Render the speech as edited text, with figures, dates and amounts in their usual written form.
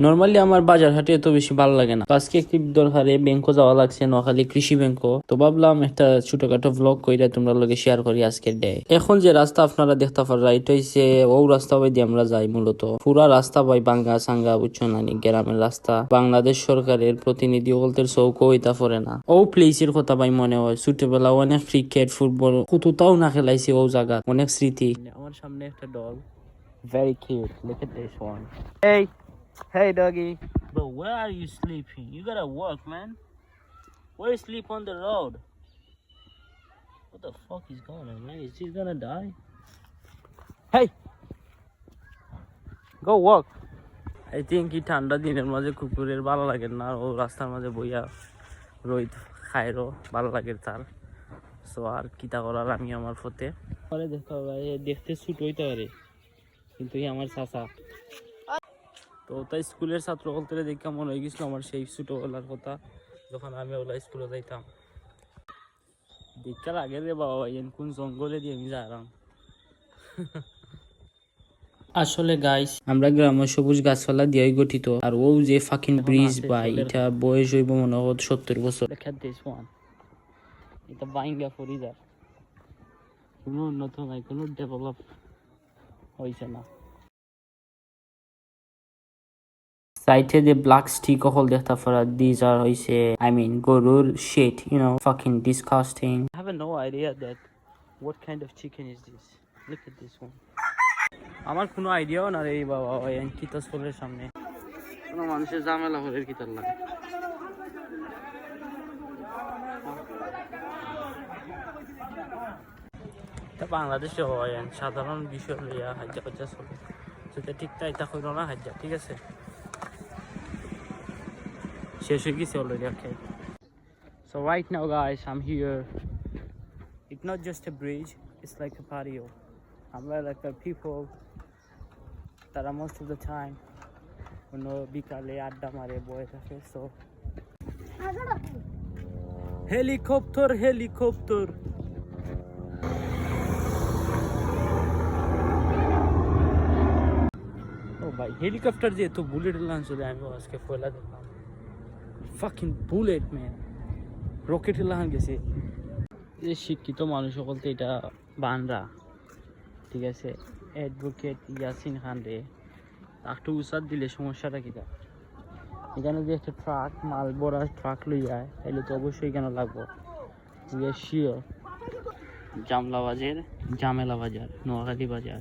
Normally আমার বাজার হাটে এত বেশি ভালো লাগে না। আজকে একটি দরকারে ব্যাংকো যাওয়া লাগছে, নোয়াখালী কৃষি ব্যাংকো। তো ভাবলাম একটা ছোটখাটো ব্লগ কইরা তোমরা লগে শেয়ার করি আজকের ডে। এখন যে রাস্তা আপনারা দেখতে পারা, এটা হইছে ও রাস্তা বাই দিয়ে আমরা যাই। মূলত পুরা রাস্তা বাই বাঙ্গা সাঙ্গা বুঝছো না, গ্রামের রাস্তা। বাংলাদেশ সরকারের প্রতিনিধি বলতে চৌকো হইতা পড়ে না। ও প্লেসের কথা ভাই মনে হয় ছোটবেলা অনেক ক্রিকেট ফুটবল কতটাও না খেলাইছি ও জায়গা, অনেক স্মৃতি। আমার সামনে একটা dog, very cute. Look at this one. Hey doggy. Bro, where are you sleeping? You gotta work, man. Why you sleep on the road? What the fuck is going on, man? Is he gonna die? Hey, go work. I think he ঠান্ডা দিনের মাঝে কুকুরের ভালো লাগে না, ও রাস্তার মাঝে বইয়া রোদ খাইরো ভালো লাগে তার। সো আর কিতা করার, আমি আমার ফতে পরে দেখতে ছুট হইতে পারে, কিন্তু আমার চাচা। তো তাই স্কুলের ছাত্র বলতে দেখে মনে হয়ে গেছিল আমার সেই ছোটবেলার কথা, যখন আমি ওলা স্কুলে যাইতাম। দেখার আগে রে বাবা কোন জঙ্গলে দিয়ে আমি যাইলাম। আসলে গাইস, আমরা গ্রাম সবুজ গাছপালা দিয়ে গঠিত। আর ও যে ফাকিং ব্রিজ ভাই, এটা বয়স হইব মনে হয় 70 বছর। এটা বাইঙ্গা ফরিদার, কোনো উন্নত নাই, কোনো ডেভেলপ হয়েছে না। Saite the black stick hole দেখতে পারা, these are হইছে I mean গরুর shit, you know, fucking disgusting. I have no idea that what kind of chicken is this. Look at this one. আমার কোনো আইডিয়াও না রে বাবা, ওই কিতাস ফলের সামনে কোনো মানুষের ঝামেলা হলে কিতার লাগে। এটা বাংলাদেশে হয় সাধারণ বিষয় লইয়া হাজ্জা হাজ্জা চলে, সেটা ঠিক তাই তা হইল না হাজ্জা, ঠিক আছে শেষ হয়ে গেছে already. Okay, so right now guys, I'm here. It's not just a bridge, it's like a patio. আমরা like the people that are most of the time বিকালে আড্ডা মারে বয়ে থাকে। So হেলিকপ্টার হেলিকপ্টার ও ভাই, হেলিকপ্টার দিয়ে তো বুলেট লঞ্চ হলে আমি আজকে ফয়লা দিলাম। ফাকিং বুলেট ম্যান, রকেট লাগান গেছে। যে শিক্ষিত মানুষ বলতে এটা বানরা, ঠিক আছে। অ্যাডভোকেট ইয়াসিন খান রে একটু উসাদ দিলে সমস্যাটা কিটা। এখানে যে একটা ট্রাক মাল বড়া ট্রাক লই যায়, তাহলে তো অবশ্যই কেন লাগবো। শিওর জামলা বাজার, জামেলা বাজার, নোয়াখালী বাজার।